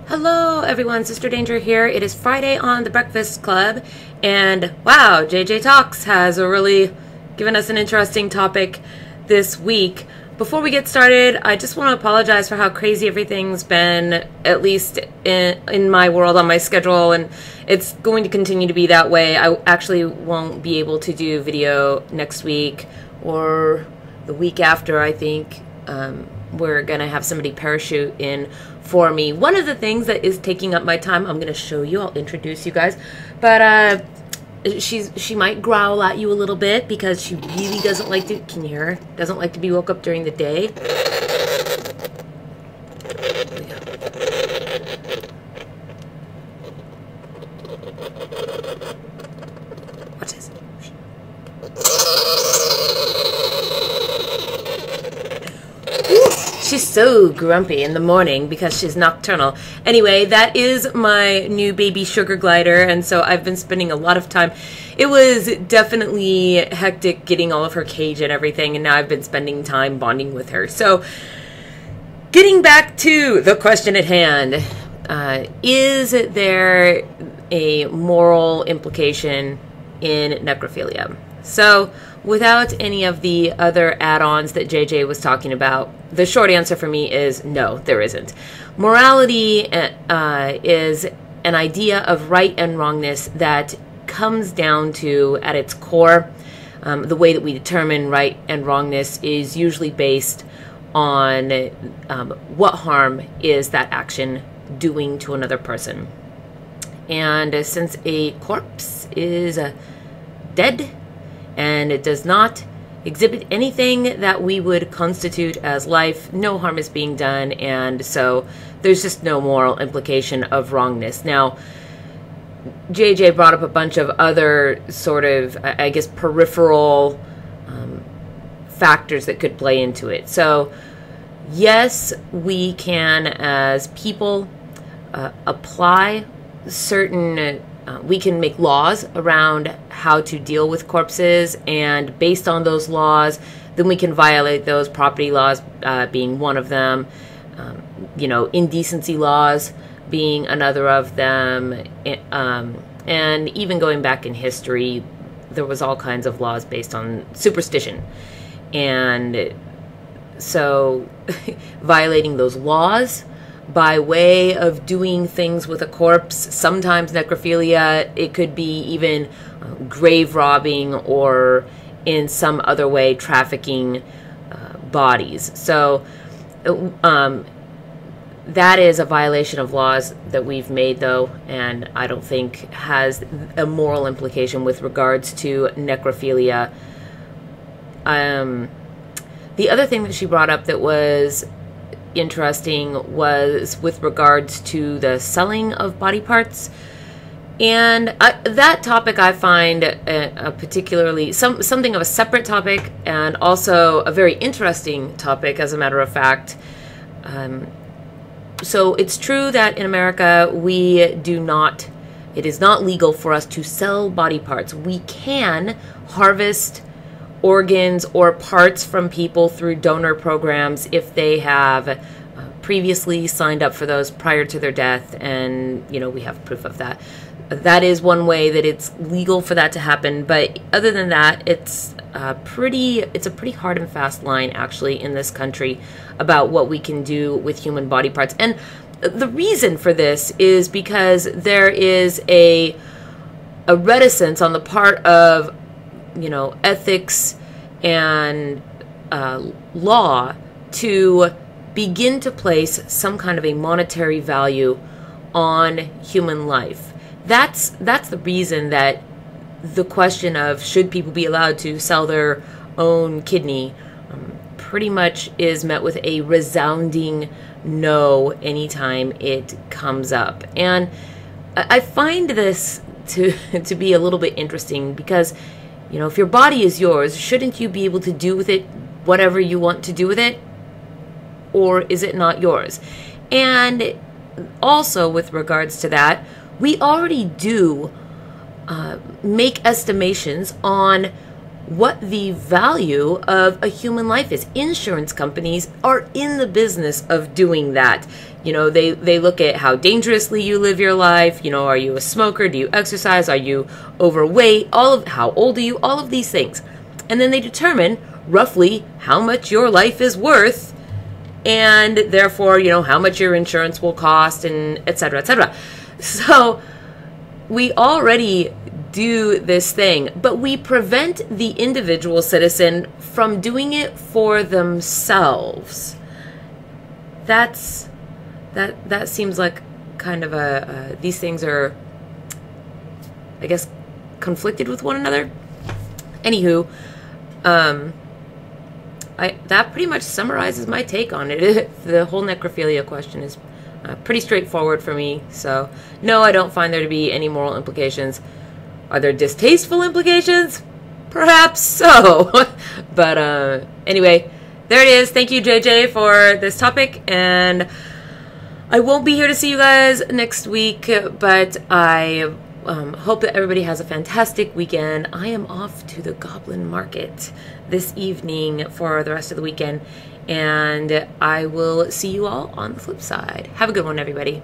Hello everyone, Sister Danger here. It is Friday on The Breakfast Club, and wow, JJTalkz has really given us an interesting topic this week. Before we get started, I just want to apologize for how crazy everything's been, at least in my world, on my schedule, and it's going to continue to be that way. I actually won't be able to do video next week or the week after, I think. We're going to have somebody parachute in for me. One of the things that is taking up my time, I'm going to show you, I'll introduce you guys, but she might growl at you a little bit because she really doesn't like to, can you hear her? Doesn't like to be woke up during the day. Watch this. She's so grumpy in the morning because she's nocturnal. Anyway, that is my new baby sugar glider, and so I've been spending a lot of time. It was definitely hectic getting all of her cage and everything, and now I've been spending time bonding with her. So, getting back to the question at hand, is there a moral implication in necrophilia? So, without any of the other add-ons that JJ was talking about, the short answer for me is no, there isn't. Morality is an idea of right and wrongness that comes down to, at its core, the way that we determine right and wrongness is usually based on what harm is that action doing to another person. And since a corpse is dead, and it does not exhibit anything that we would constitute as life, no harm is being done, and so there's just no moral implication of wrongness. Now, JJ brought up a bunch of other sort of, I guess, peripheral factors that could play into it. So, yes, we can, as people, apply certain we can make laws around how to deal with corpses, and based on those laws, then we can violate those, property laws being one of them, indecency laws being another of them, and even going back in history, there was all kinds of laws based on superstition. And so violating those laws by way of doing things with a corpse, sometimes necrophilia, it could be even grave robbing or in some other way trafficking bodies. So that is a violation of laws that we've made, though, and I don't think has a moral implication with regards to necrophilia. The other thing that she brought up that was interesting was with regards to the selling of body parts, and that topic I find a particularly something of a separate topic, and also a very interesting topic, as a matter of fact. So it's true that in America it is not legal for us to sell body parts. We can harvest organs or parts from people through donor programs if they have previously signed up for those prior to their death, and we have proof of that. That is one way that it's legal for that to happen, but other than that, it's a pretty hard and fast line actually in this country about what we can do with human body parts. And the reason for this is because there is a reticence on the part of ethics and law to begin to place some kind of a monetary value on human life. That's the reason that the question of should people be allowed to sell their own kidney pretty much is met with a resounding no anytime it comes up. And I find this to be a little bit interesting because if your body is yours, shouldn't you be able to do with it whatever you want to do with it? Or is it not yours? And also with regards to that, we already do make estimations on what the value of a human life is. Insurance companies are in the business of doing that. They look at how dangerously you live your life. Are you a smoker? Do you exercise? Are you overweight? How old are you? All of these things. And then they determine roughly how much your life is worth, and therefore, how much your insurance will cost, and et cetera, et cetera. So we already do this thing, but we prevent the individual citizen from doing it for themselves. That seems like kind of these things are, I guess, conflicted with one another. Anywho, that pretty much summarizes my take on it. The whole necrophilia question is pretty straightforward for me. So, no, I don't find there to be any moral implications. Are there distasteful implications? Perhaps so. But anyway, there it is. Thank you, JJ, for this topic. And I won't be here to see you guys next week, but I hope that everybody has a fantastic weekend. I am off to the Goblin Market this evening for the rest of the weekend, and I will see you all on the flip side. Have a good one, everybody.